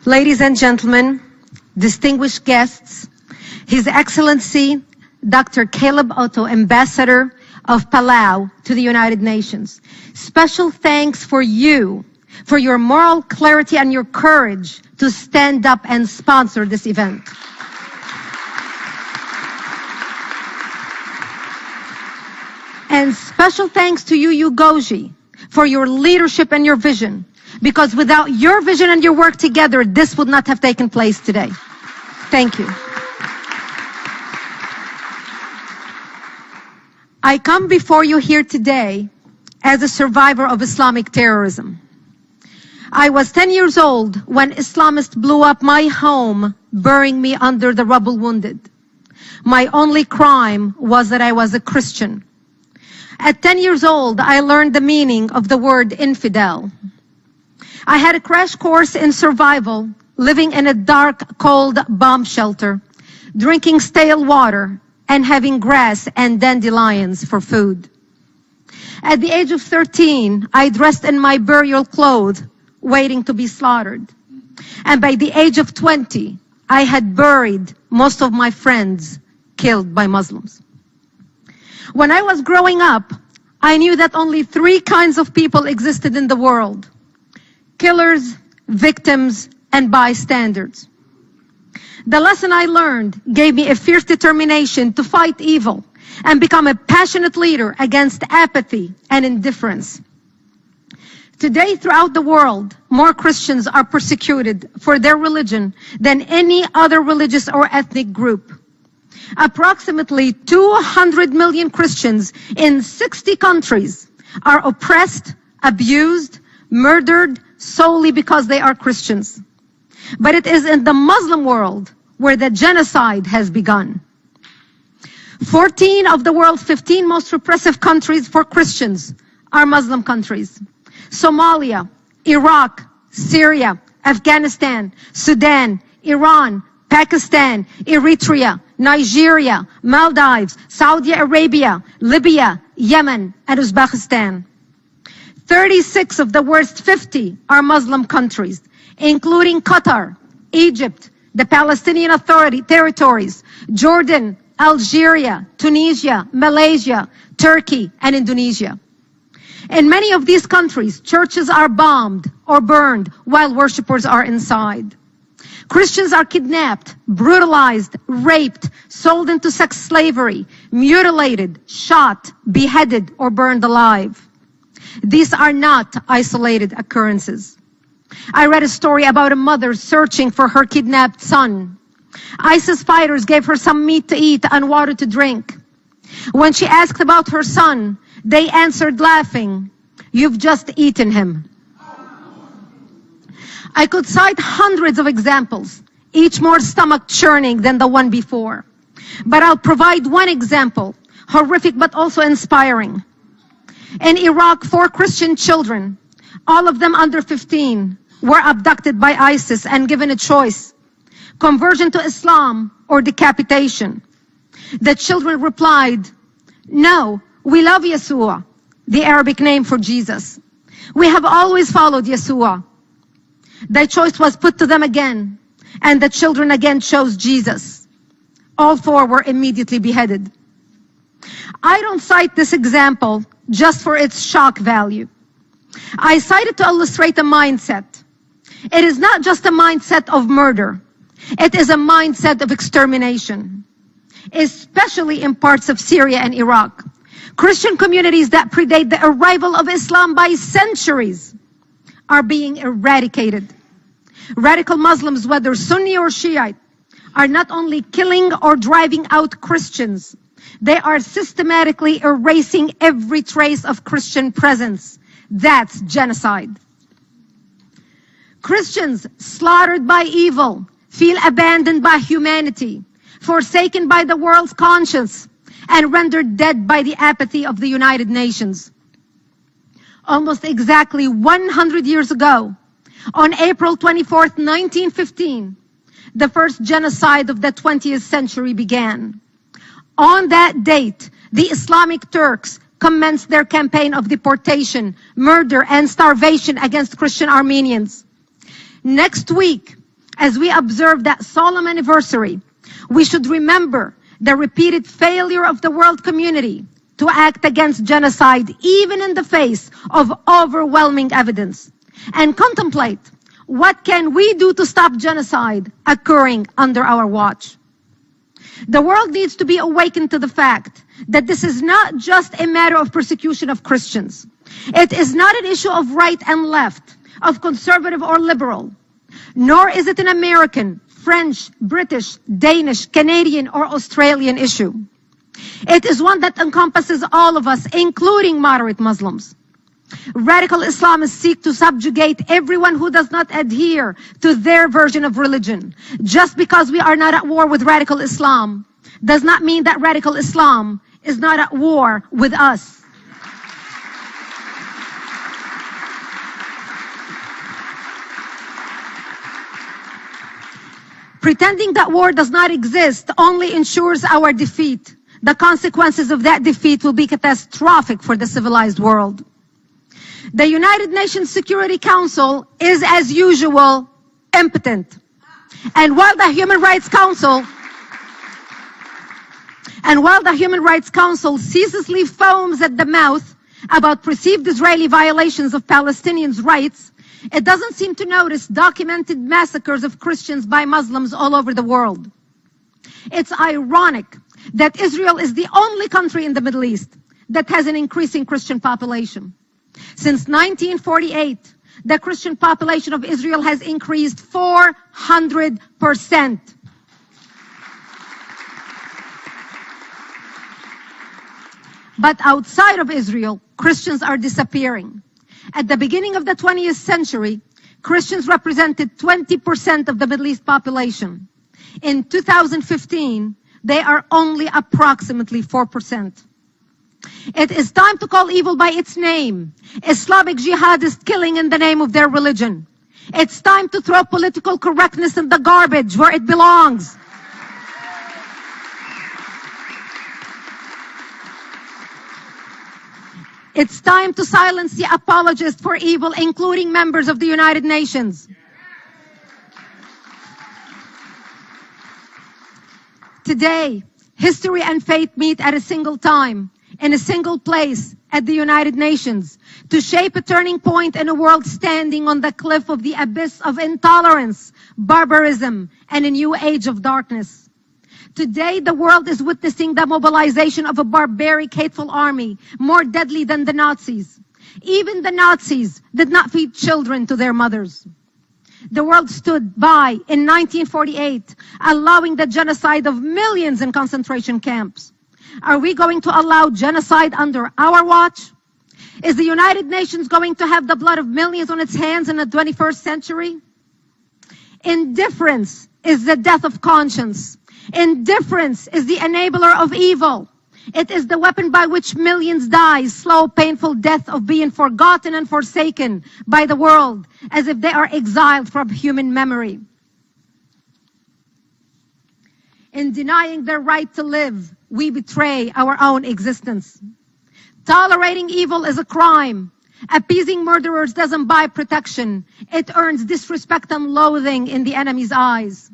Ladies and gentlemen, distinguished guests, His Excellency Dr. Caleb Otto, Ambassador of Palau to the United Nations. Special thanks for you, for your moral clarity and your courage to stand up and sponsor this event. And special thanks to you, Ugoji, for your leadership and your vision. Because without your vision and your work together, this would not have taken place today. Thank you. I come before you here today as a survivor of Islamic terrorism. I was 10 years old when Islamists blew up my home, burying me under the rubble wounded. My only crime was that I was a Christian. At 10 years old, I learned the meaning of the word infidel. I had a crash course in survival, living in a dark, cold bomb shelter, drinking stale water, and having grass and dandelions for food. At the age of 13, I dressed in my burial clothes, waiting to be slaughtered. And by the age of 20, I had buried most of my friends killed by Muslims. When I was growing up, I knew that only 3 kinds of people existed in the world: killers, victims, and bystanders. The lesson I learned gave me a fierce determination to fight evil and become a passionate leader against apathy and indifference. Today, throughout the world, more Christians are persecuted for their religion than any other religious or ethnic group. Approximately 200 million Christians in 60 countries are oppressed, abused, murdered solely because they are Christians. But it is in the Muslim world where the genocide has begun. 14 of the world's 15 most repressive countries for Christians are Muslim countries: Somalia, Iraq, Syria, Afghanistan, Sudan, Iran, Pakistan, Eritrea, Nigeria, Maldives, Saudi Arabia, Libya, Yemen, and Uzbekistan. 36 of the worst 50 are Muslim countries, including Qatar, Egypt, the Palestinian Authority territories, Jordan, Algeria, Tunisia, Malaysia, Turkey, and Indonesia. In many of these countries, churches are bombed or burned while worshippers are inside. Christians are kidnapped, brutalized, raped, sold into sex slavery, mutilated, shot, beheaded, or burned alive. These are not isolated occurrences. I read a story about a mother searching for her kidnapped son. ISIS fighters gave her some meat to eat and water to drink. When she asked about her son, they answered laughing, "You've just eaten him." I could cite hundreds of examples, each more stomach-churning than the one before. But I'll provide one example, horrific but also inspiring. In Iraq, 4 Christian children, all of them under 15, were abducted by ISIS and given a choice: conversion to Islam or decapitation. The children replied, "No, we love Yeshua," the Arabic name for Jesus. "We have always followed Yeshua." The choice was put to them again, and the children again chose Jesus. All 4 were immediately beheaded. I don't cite this example just for its shock value. I cite it to illustrate a mindset. It is not just a mindset of murder. It is a mindset of extermination, especially in parts of Syria and Iraq. Christian communities that predate the arrival of Islam by centuries are being eradicated. Radical Muslims, whether Sunni or Shiite, are not only killing or driving out Christians, they are systematically erasing every trace of Christian presence. That's genocide. Christians slaughtered by evil feel abandoned by humanity, forsaken by the world's conscience, and rendered dead by the apathy of the United Nations. Almost exactly 100 years ago, on April 24th, 1915, the first genocide of the 20th century began. On that date, the Islamic Turks commenced their campaign of deportation, murder, and starvation against Christian Armenians. Next week, As we observe that solemn anniversary, we should remember the repeated failure of the world community to act against genocide, even in the face of overwhelming evidence, and contemplate what can we do to stop genocide occurring under our watch. The world needs to be awakened to the fact that this is not just a matter of persecution of Christians. It is not an issue of right and left, of conservative or liberal, nor is it an American, French, British, Danish, Canadian, or Australian issue. It is one that encompasses all of us, including moderate Muslims. Radical Islamists seek to subjugate everyone who does not adhere to their version of religion. Just because we are not at war with radical Islam does not mean that radical Islam is not at war with us. Pretending that war does not exist only ensures our defeat. The consequences of that defeat will be catastrophic for the civilized world. The United Nations Security Council is, as usual, impotent. And while the Human Rights Council ceaselessly foams at the mouth about perceived Israeli violations of Palestinians' rights, it doesn't seem to notice documented massacres of Christians by Muslims all over the world. It's ironic that Israel is the only country in the Middle East that has an increasing Christian population. Since 1948, the Christian population of Israel has increased 400%. But outside of Israel, Christians are disappearing. At the beginning of the 20th century, Christians represented 20% of the Middle East population. In 2015, they are only approximately 4%. It is time to call evil by its name. Islamic jihadists killing in the name of their religion. It's time to throw political correctness in the garbage where it belongs. It's time to silence the apologists for evil, including members of the United Nations. Today, history and faith meet at a single time, in a single place, at the United Nations, to shape a turning point in a world standing on the cliff of the abyss of intolerance, barbarism, and a new age of darkness. Today, the world is witnessing the mobilization of a barbaric, hateful army, more deadly than the Nazis. Even the Nazis did not feed children to their mothers. The world stood by in 1948, allowing the genocide of millions in concentration camps. Are we going to allow genocide under our watch? Is the United Nations going to have the blood of millions on its hands in the 21st century? Indifference is the death of conscience. Indifference is the enabler of evil. It is the weapon by which millions die, slow, painful death of being forgotten and forsaken by the world, as if they are exiled from human memory. In denying their right to live, we betray our own existence. Tolerating evil is a crime. Appeasing murderers doesn't buy protection. It earns disrespect and loathing in the enemy's eyes.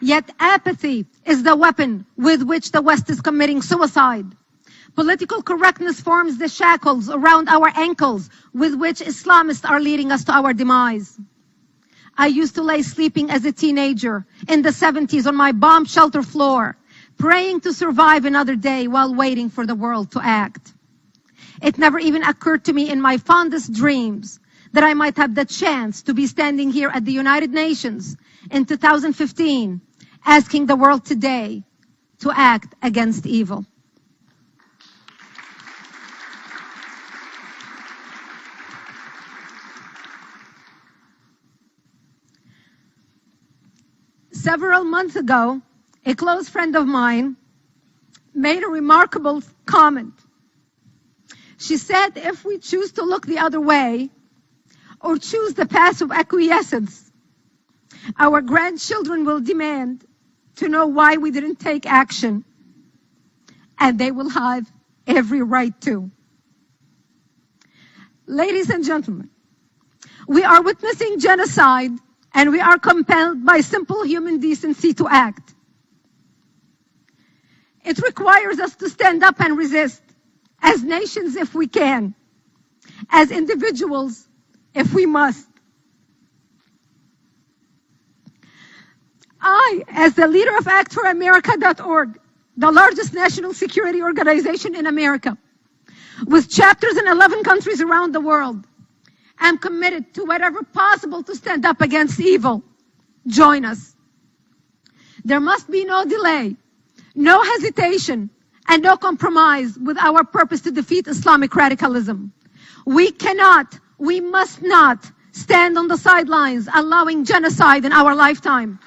Yet apathy is the weapon with which the West is committing suicide. Political correctness forms the shackles around our ankles with which Islamists are leading us to our demise. I used to lay sleeping as a teenager in the 70s on my bomb shelter floor, praying to survive another day while waiting for the world to act. It never even occurred to me in my fondest dreams that I might have the chance to be standing here at the United Nations in 2015, asking the world today to act against evil. Several months ago, a close friend of mine made a remarkable comment. She said, if we choose to look the other way or choose the path of acquiescence, our grandchildren will demand to know why we didn't take action, and they will have every right to. Ladies and gentlemen, we are witnessing genocide, and we are compelled by simple human decency to act. It requires us to stand up and resist, as nations if we can, as individuals if we must. I, as the leader of ActForAmerica.org, the largest national security organization in America, with chapters in 11 countries around the world, am committed to whatever possible to stand up against evil. Join us. There must be no delay, no hesitation, and no compromise with our purpose to defeat Islamic radicalism. We cannot, we must not stand on the sidelines allowing genocide in our lifetime.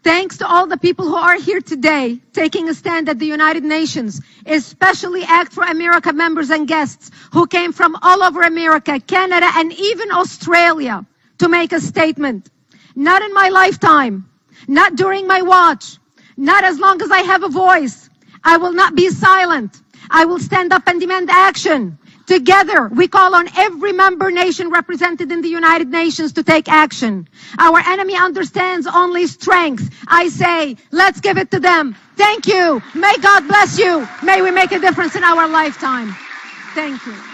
Thanks to all the people who are here today taking a stand at the United Nations, especially Act for America members and guests who came from all over America, Canada, and even Australia to make a statement. Not in my lifetime, not during my watch, not as long as I have a voice. I will not be silent. I will stand up and demand action. Together, we call on every member nation represented in the United Nations to take action. Our enemy understands only strength. I say, let's give it to them. Thank you. May God bless you. May we make a difference in our lifetime. Thank you.